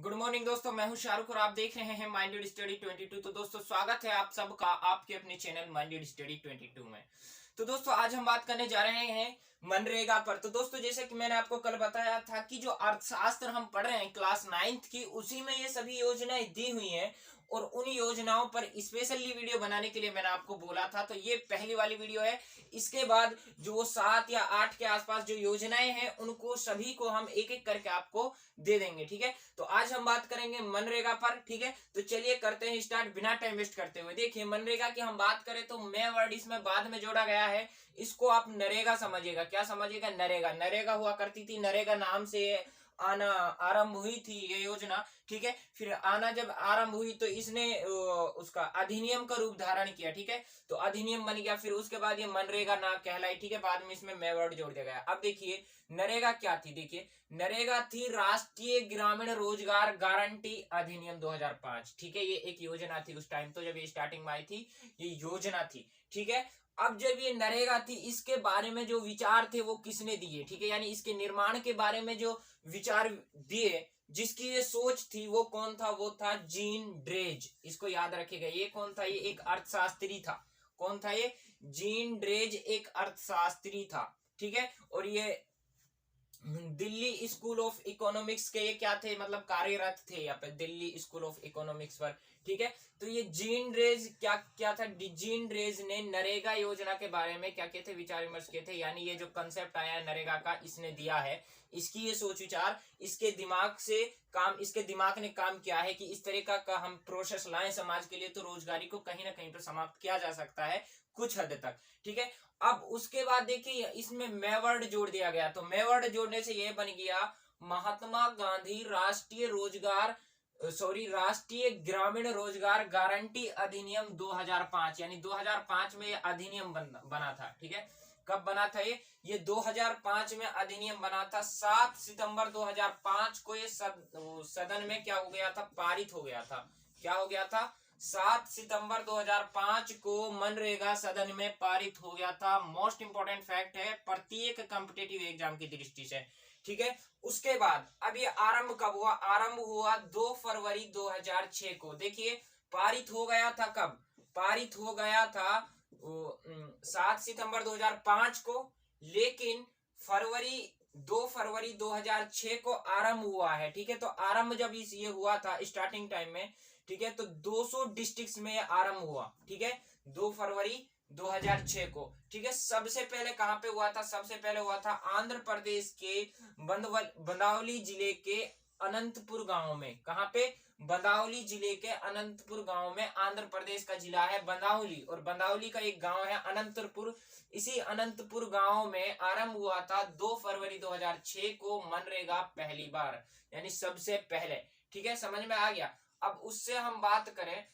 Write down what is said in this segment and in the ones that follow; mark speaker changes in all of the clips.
Speaker 1: Good morning दोस्तों, मैं हूं शाहरुख और आप देख रहे हैं माइंडेड स्टडी 22। तो दोस्तों स्वागत है आप सबका आपके अपने चैनल माइंडेड स्टडी 22 में। तो दोस्तों आज हम बात करने जा रहे हैं मनरेगा पर। तो दोस्तों जैसे कि मैंने आपको कल बताया था कि जो अर्थशास्त्र हम पढ़ रहे हैं क्लास 9th की, उसी में ये सभी योजनाएं दी हुई हैं और उन योजनाओं पर स्पेशली वीडियो बनाने के लिए मैंने आपको बोला था। तो ये पहली वाली वीडियो है। इसके बाद जो 7 या 8 के आसपास जो योजनाएं हैं उनको सभी को हम एक एक करके आपको दे देंगे। ठीक है, तो आज हम बात करेंगे मनरेगा पर। ठीक है, तो चलिए करते हैं स्टार्ट बिना टाइम वेस्ट करते हुए। देखिए मनरेगा की हम बात करें तो मैं वर्ड इसमें बाद में जोड़ा गया है, इसको आप नरेगा समझिएगा। क्या समझिएगा? नरेगा। नरेगा हुआ करती थी, नरेगा नाम से आना आरंभ हुई थी ये योजना। ठीक है, फिर आना जब आरंभ हुई तो इसने उसका अधिनियम का रूप धारण किया। ठीक है, तो अधिनियम बन गया, फिर उसके बाद ये मनरेगा ना कहलाई। ठीक है, बाद में इसमें मैं वर्ड जोड़ दिया गया। अब देखिए नरेगा क्या थी। देखिए नरेगा थी राष्ट्रीय ग्रामीण रोजगार गारंटी अधिनियम 2005। ठीक है, ये एक योजना थी उस टाइम, तो जब ये स्टार्टिंग में आई थी ये योजना थी। ठीक है, अब जब ये नरेगा थी इसके बारे में जो विचार थे वो किसने दिए? ठीक है, यानी इसके निर्माण के बारे में जो विचार दिए, जिसकी ये सोच थी, वो कौन था? वो था जीन ड्रेज। इसको याद रखिएगा, ये कौन था? ये एक अर्थशास्त्री था। कौन था ये? जीन ड्रेज एक अर्थशास्त्री था। ठीक है, और ये दिल्ली स्कूल ऑफ इकोनॉमिक्स के ये क्या थे? मतलब कार्यरत थे यहाँ पे दिल्ली स्कूल ऑफ इकोनॉमिक्स पर। ठीक है, तो ये जीन ड्रेज क्या क्या था? जीन ड्रेज ने नरेगा योजना के बारे में क्या किए थे? विचार विमर्श किए थे। यानी ये जो कंसेप्ट आया है नरेगा का, इसने दिया है। इसकी ये सोच विचार इसके दिमाग से काम, इसके दिमाग ने काम किया है कि इस तरह का हम प्रोसेस लाएं समाज के लिए, तो रोजगारी को कहीं ना कहीं पर समाप्त किया जा सकता है कुछ हद तक। ठीक है, अब उसके बाद देखिए इसमें मैं वर्ड जोड़ दिया गया। तो मैं वर्ड जोड़ने से ये बन गया महात्मा गांधी राष्ट्रीय ग्रामीण रोजगार गारंटी अधिनियम 2005। यानी 2005 में ये अधिनियम बना था। ठीक है, कब बना था ये 2005 में अधिनियम बना था। 7 सितंबर 2005 को ये सदन में क्या हो गया था? पारित हो गया था। क्या हो गया था? 7 सितंबर 2005 को मनरेगा सदन में पारित हो गया था। मोस्ट इंपोर्टेंट फैक्ट है प्रत्येक कॉम्पिटिटिव एग्जाम की दृष्टि से। ठीक है, उसके बाद अब ये आरंभ कब हुआ? आरंभ हुआ 2 फरवरी 2006 को। देखिए पारित हो गया था कब? पारित हो गया था 7 सितंबर 2005 को, लेकिन 2 फरवरी 2006 को आरंभ हुआ है। ठीक है, तो आरंभ जब ये हुआ था स्टार्टिंग टाइम में, ठीक है, तो 200 डिस्ट्रिक्ट्स में आरंभ हुआ। ठीक है, 2 फरवरी 2006 को। ठीक है, सबसे पहले कहां पे हुआ था? सबसे पहले हुआ था आंध्र प्रदेश के बंदावली जिले के अनंतपुर गांव में। कहां पे? बंदावली जिले के अनंतपुर गांव में। आंध्र प्रदेश का जिला है बंदावली और बंदावली का एक गांव है अनंतपुर। इसी अनंतपुर गांव में आरंभ हुआ था 2 फरवरी 2006 को मनरेगा पहली बार, यानी सबसे पहले। ठीक है, समझ में आ गया? अब उससे हम बात करें,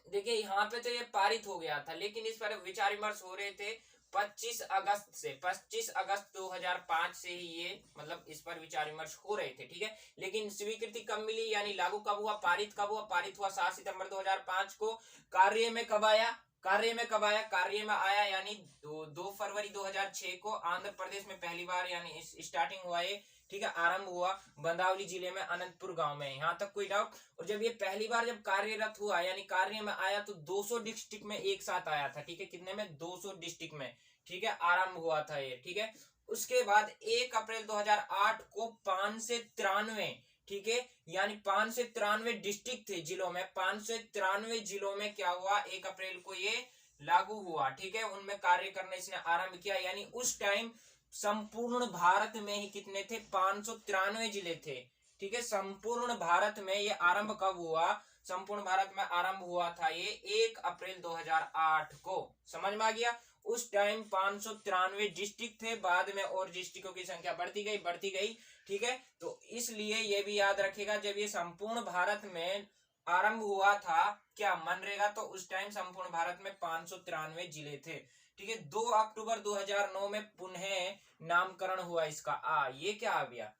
Speaker 1: देखिए यहाँ पे तो ये पारित हो गया था, लेकिन इस पर विचार विमर्श हो रहे थे 25 अगस्त से। 25 अगस्त 2005 से ही ये मतलब इस पर विचार विमर्श हो रहे थे। ठीक है, लेकिन स्वीकृति कब मिली? यानी लागू कब हुआ? पारित कब हुआ? पारित हुआ 7 सितंबर 2005 को। कार्य में कब आया? कार्य में आया यानी 2 फरवरी 2006 को आंध्र प्रदेश में पहली बार, यानी स्टार्टिंग हुआ ये। ठीक है, आरंभ हुआ बंदावली जिले में अनंतपुर गांव में। यहां तक कोई डाउट? और जब ये पहली बार जब कार्यरत हुआ यानी कार्य में आया तो 200 डिस्ट्रिक्ट में एक साथ आया था। ठीक है, कितने में? 200 डिस्ट्रिक्ट में। ठीक है, आरंभ हुआ था ये। ठीक है, उसके बाद 1 अप्रैल 2008 को 5 से 93, ठीक है, यानी 5 से 93 डिस्ट्रिक्ट थे जिलों में। 5 से 93 जिलों में क्या हुआ? 1 अप्रैल को ये लागू हुआ। ठीक है, उनमें कार्य करना इसने आरंभ किया। यानी उस टाइम संपूर्ण भारत में ही कितने थे? 593 जिले थे। ठीक है, संपूर्ण भारत में ये आरंभ कब हुआ? संपूर्ण भारत में आरंभ हुआ था ये 1 अप्रैल 2008 को। समझ में आ गया? उस टाइम 593 डिस्ट्रिक्ट थे, बाद में और डिस्ट्रिक्टों की संख्या बढ़ती गई। ठीक है, तो इसलिए ये भी याद रखेगा, जब ये संपूर्ण भारत में आरंभ हुआ था क्या? मनरेगा, तो उस टाइम संपूर्ण भारत में 593 जिले थे। ठीक है, 2 अक्टूबर 2009 में पुनः नामकरण हुआ इसका। ये क्या आ गया?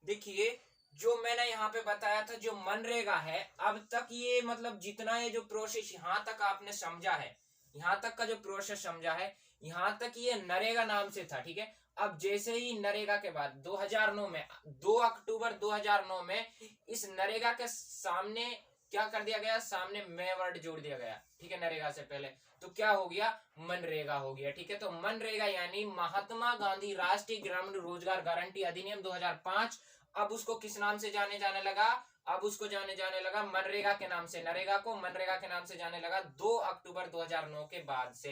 Speaker 1: देखिए जो मैंने यहाँ पे बताया था, जो मनरेगा है, अब तक ये मतलब जितना ये जो प्रोसेस यहाँ तक आपने समझा है, यहाँ तक का जो प्रोसेस समझा है, यहाँ तक ये नरेगा नाम से था। ठीक है, अब जैसे ही नरेगा के बाद 2009 में 2 अक्टूबर 2009 में इस नरेगा के सामने क्या कर दिया गया, सामने मैं वर्ड जोड़ दिया गया, ठीक है, नरेगा से पहले, तो क्या हो गया, मनरेगा हो गया, ठीक है। तो मनरेगा यानी महात्मा गांधी राष्ट्रीय ग्रामीण रोजगार गारंटी अधिनियम 2005, अब उसको किस नाम से जाने जाने लगा, अब उसको जाने जाने लगा मनरेगा के नाम से, नरेगा को मनरेगा के नाम से जाने लगा 2 अक्टूबर 2009 के बाद से,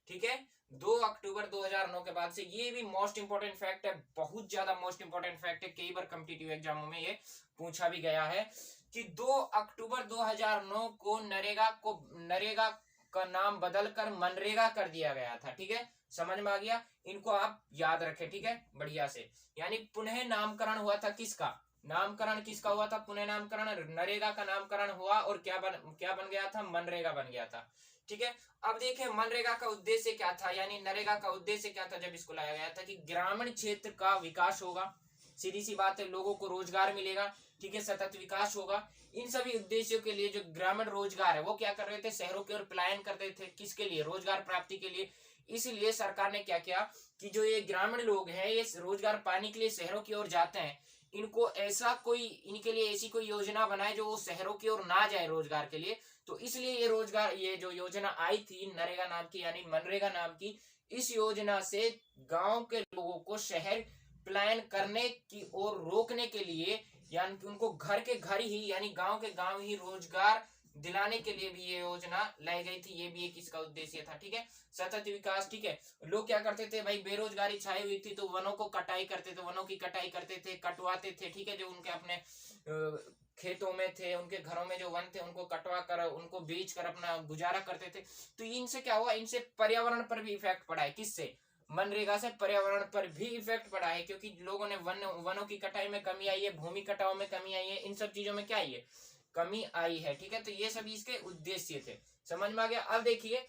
Speaker 1: ठीक है, 2 अक्टूबर 2009 के बाद से। ये भी मोस्ट इंपोर्टेंट फैक्ट है, बहुत ज्यादा मोस्ट इंपोर्टेंट फैक्ट है, कई बार कॉम्पिटिटिव एग्जामों में ये पूछा भी गया है कि 2 अक्टूबर 2009 को नरेगा का नाम बदलकर मनरेगा कर दिया गया था, ठीक है, समझ में आ गया, इनको आप याद रखें, ठीक है, बढ़िया से। यानी पुनः नामकरण हुआ था, किसका नामकरण, किसका हुआ था, पुनः नामकरण, नरेगा का नामकरण हुआ और क्या बन गया था, मनरेगा बन गया था, ठीक है। अब देखिए मनरेगा का उद्देश्य क्या था, यानी नरेगा का उद्देश्य क्या था जब इसको लाया गया था, कि ग्रामीण क्षेत्र का विकास होगा, सीधी सी बात है, लोगों को रोजगार मिलेगा, ठीक है, सतत विकास होगा। इन सभी उद्देश्यों के लिए जो ग्रामीण रोजगार है वो क्या कर रहे थे, शहरों की ओर पलायन कर रहे थे, किसके लिए, रोजगार प्राप्ति के लिए। इसलिए सरकार ने क्या किया कि जो ये ग्रामीण लोग हैं ये रोजगार पाने के लिए शहरों की ओर जाते हैं, इनको ऐसा कोई, इनके लिए ऐसी कोई योजना बनाए जो वो शहरों की ओर ना जाए रोजगार के लिए। तो इसलिए ये रोजगार, ये जो योजना आई थी नरेगा नाम की, यानी मनरेगा नाम की, इस योजना से गांव के लोगों को शहर पलायन करने की ओर रोकने के लिए, यानी कि उनको घर के घर ही, यानी गांव के गांव ही रोजगार दिलाने के लिए भी ये योजना लाई गई थी। ये भी एक इसका उद्देश्य था, ठीक है, सतत विकास, ठीक है। लोग क्या करते थे भाई, बेरोजगारी छाई हुई थी तो वनों को कटाई करते थे, वनों की कटाई करते थे, कटवाते थे, ठीक है, जो उनके अपने खेतों में थे, उनके घरों में जो वन थे उनको कटवा कर, उनको बेच कर अपना गुजारा करते थे। तो इनसे क्या हुआ, इनसे पर्यावरण पर भी इफेक्ट पड़ा है, किससे, मनरेगा से पर्यावरण पर भी इफेक्ट पड़ा है, क्योंकि लोगों ने वनों की कटाई में कमी आई है, भूमि कटाव में कमी आई है, इन सब चीजों में क्या आई है, कमी आई है, ठीक है। तो ये सभी इसके उद्देश्य थे, समझ में आ गया। अब देखिए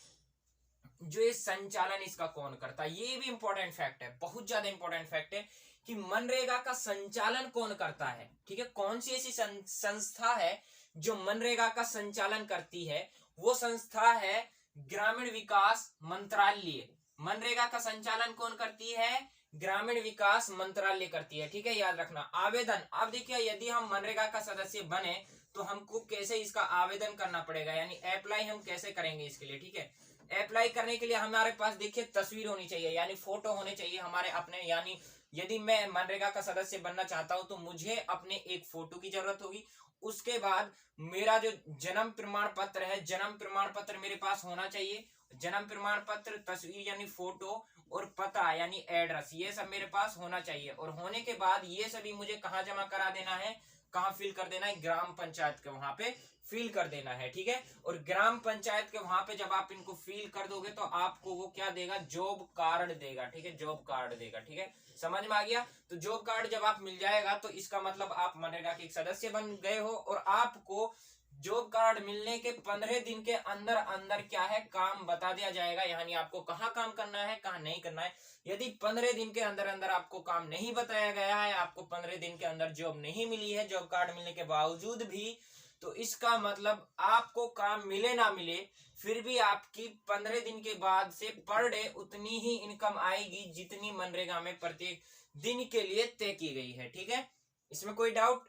Speaker 1: जो ये संचालन इसका कौन करता है, ये भी इंपॉर्टेंट फैक्ट है, बहुत ज्यादा इंपॉर्टेंट फैक्ट है कि मनरेगा का संचालन कौन करता है, ठीक है, कौन सी ऐसी संस्था है जो मनरेगा का संचालन करती है, वो संस्था है ग्रामीण विकास मंत्रालय। मनरेगा का संचालन कौन करती है, ग्रामीण विकास मंत्रालय करती है, ठीक है, याद रखना। आवेदन, अब देखिए यदि हम मनरेगा का सदस्य बने तो हमको कैसे इसका आवेदन करना पड़ेगा, यानी अप्लाई हम कैसे करेंगे इसके लिए, ठीक है। अप्लाई करने के लिए हमारे पास देखिए तस्वीर होनी चाहिए, यानी फोटो होने चाहिए हमारे अपने, यानी यदि मैं मनरेगा का सदस्य बनना चाहता हूं तो मुझे अपने एक फोटो की जरूरत होगी। उसके बाद मेरा जो जन्म प्रमाण पत्र है, जन्म प्रमाण पत्र मेरे पास होना चाहिए, जन्म प्रमाण पत्र, तस्वीर यानी फोटो, और पता यानी एड्रेस, ये सब मेरे पास होना चाहिए। और होने के बाद ये सभी मुझे कहाँ जमा करा देना है, कहाँ फिल कर देना है, ग्राम पंचायत के वहां पे फिल कर देना है, ठीक है। और ग्राम पंचायत के वहां पे जब आप इनको फिल कर दोगे तो आपको वो क्या देगा, जॉब कार्ड देगा, ठीक है, जॉब कार्ड देगा, ठीक है, समझ में आ गया। तो जॉब कार्ड जब आप मिल जाएगा तो इसका मतलब आप मनरेगा के एक सदस्य बन गए हो, और आपको जॉब कार्ड मिलने के 15 दिन के अंदर अंदर क्या है, काम बता दिया जाएगा, यानी आपको कहाँ काम करना है, कहाँ नहीं करना है। यदि 15 दिन के अंदर अंदर आपको काम नहीं बताया गया है, आपको 15 दिन के अंदर जॉब नहीं मिली है जॉब कार्ड मिलने के बावजूद भी, तो इसका मतलब आपको काम मिले ना मिले फिर भी आपकी 15 दिन के बाद से पर डे उतनी ही इनकम आएगी जितनी मनरेगा में प्रत्येक दिन के लिए तय की गई है, ठीक है। इसमें कोई डाउट,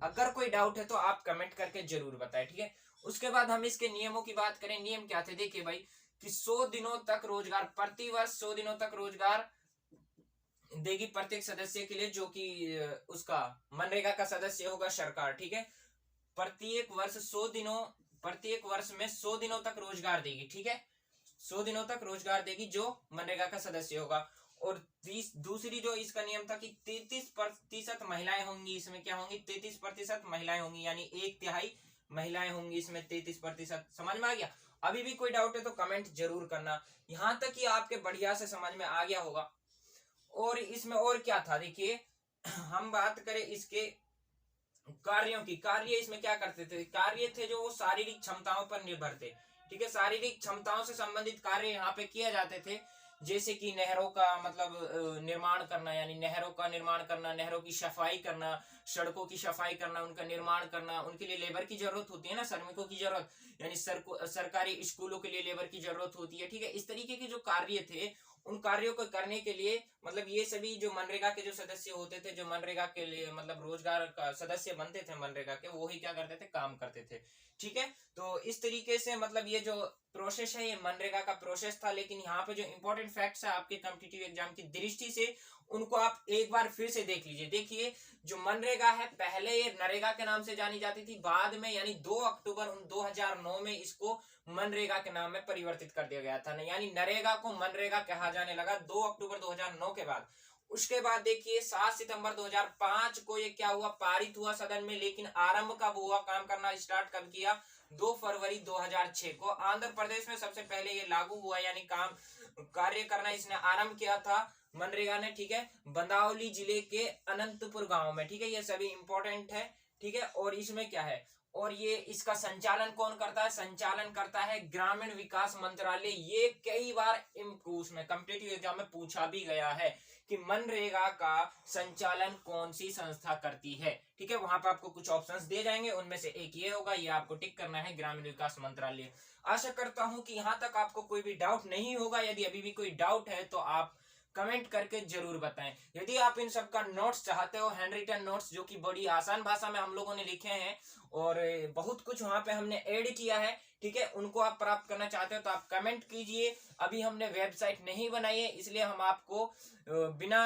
Speaker 1: अगर कोई डाउट है तो आप कमेंट करके जरूर बताएं, ठीक है। उसके बाद हम इसके नियमों की बात करें, नियम क्या थे, देखिए भाई कि 100 दिनों तक रोजगार, प्रतिवर्ष 100 दिनों तक रोजगार देगी प्रत्येक सदस्य के लिए, जो कि उसका मनरेगा का सदस्य होगा सरकार, ठीक है। प्रत्येक वर्ष में 100 दिनों तक रोजगार देगी, ठीक है, 100 दिनों तक रोजगार देगी जो मनरेगा का सदस्य होगा। और दूसरी जो इसका नियम था कि 33% महिलाएं होंगी, इसमें क्या होंगी, 33% महिलाएं होंगी, यानी 1/3 महिलाएं होंगी इसमें, 33%। समझ में आ गया। अभी भी कोई डाउट है तो कमेंट जरूर करना। यहां तक कि आपके बढ़िया से समझ में आ गया होगा। और इसमें और क्या था, देखिए हम बात करें इसके कार्यों की, कार्य इसमें क्या करते थे, कार्य थे जो शारीरिक क्षमताओं पर निर्भर थे, ठीक है, शारीरिक क्षमताओं से संबंधित कार्य यहाँ पे किए जाते थे, जैसे कि नहरों का मतलब निर्माण करना, यानी नहरों का निर्माण करना, नहरों की सफाई करना, सड़कों की सफाई करना, उनका निर्माण करना, उनके लिए लेबर की जरूरत होती है ना, श्रमिकों की जरूरत, यानी सरकारी स्कूलों के लिए लेबर की जरूरत होती है, ठीक है। इस तरीके के जो कार्य थे उन कार्यों को करने के लिए मतलब ये सभी जो मनरेगा के जो सदस्य होते थे, जो मनरेगा के लिए मतलब रोजगार का सदस्य बनते थे मनरेगा के, वो ही क्या करते थे, काम करते थे। ठीक है, तो इस तरीके से मतलब ये जो प्रोसेस है ये मनरेगा का प्रोसेस था। लेकिन यहाँ पे जो इंपॉर्टेंट फैक्ट्स है आपके कॉम्पिटिटिव एग्जाम की दृष्टि से, उनको आप एक बार फिर से देख लीजिए। देखिए, जो मनरेगा है पहले ये नरेगा के नाम से जानी जाती थी, बाद में यानी 2 अक्टूबर 2009 में इसको मनरेगा के नाम में परिवर्तित कर दिया गया था, यानी नरेगा को मनरेगा कहा जाने लगा 2 अक्टूबर 2009 के बाद। उसके बाद देखिए 7 सितंबर 2005 को ये क्या हुआ, पारित हुआ सदन में। लेकिन आरंभ कब हुआ, काम करना स्टार्ट कब किया, 2 फरवरी 2006 को आंध्र प्रदेश में सबसे पहले ये लागू हुआ, यानी काम कार्य करना इसने आरंभ किया था मनरेगा ने। ठीक है, बंदावली जिले के अनंतपुर गांव में। ठीक है, ये सभी इंपॉर्टेंट है। ठीक है, और इसमें क्या है, और ये इसका संचालन कौन करता है, संचालन करता है ग्रामीण विकास मंत्रालय। ये कई बार उसमें कॉम्पिटिटिव एग्जाम में पूछा भी गया है कि मनरेगा का संचालन कौन सी संस्था करती है। ठीक है, वहां पर आपको कुछ ऑप्शंस दिए जाएंगे, उनमें से एक ये होगा, ये आपको टिक करना है, ग्रामीण विकास मंत्रालय। आशा करता हूं कि यहां तक आपको कोई भी डाउट नहीं होगा। यदि अभी भी कोई डाउट है तो आप कमेंट करके जरूर बताएं। यदि आप इन सब का नोट्स चाहते हो, हैंड रिटन नोट्स जो कि बड़ी आसान भाषा में हम लोगों ने लिखे हैं और बहुत कुछ वहां पे हमने ऐड किया है, ठीक है, उनको आप प्राप्त करना चाहते हो तो आप कमेंट कीजिए। अभी हमने वेबसाइट नहीं बनाई है, इसलिए हम आपको बिना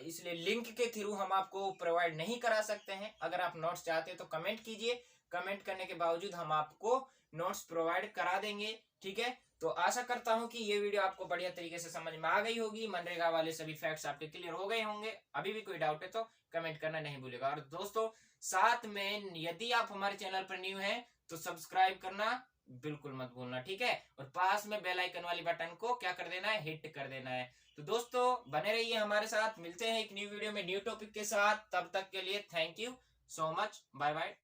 Speaker 1: इसलिए लिंक के थ्रू हम आपको प्रोवाइड नहीं करा सकते हैं। अगर आप नोट्स चाहते हैं तो कमेंट कीजिए, कमेंट करने के बावजूद हम आपको नोट्स प्रोवाइड करा देंगे। ठीक है, तो आशा करता हूं कि ये वीडियो आपको बढ़िया तरीके से समझ में आ गई होगी, मनरेगा वाले सभी फैक्ट्स आपके क्लियर हो गए होंगे। अभी भी कोई डाउट है तो कमेंट करना नहीं भूलेगा। और दोस्तों साथ में यदि आप हमारे चैनल पर न्यू हैं तो सब्सक्राइब करना बिल्कुल मत भूलना। ठीक है, और पास में बेल आइकन वाली बटन को क्या कर देना है, हिट कर देना है। तो दोस्तों बने रहिए हमारे साथ, मिलते हैं एक न्यू वीडियो में न्यू टॉपिक के साथ। तब तक के लिए thank you so much, bye bye.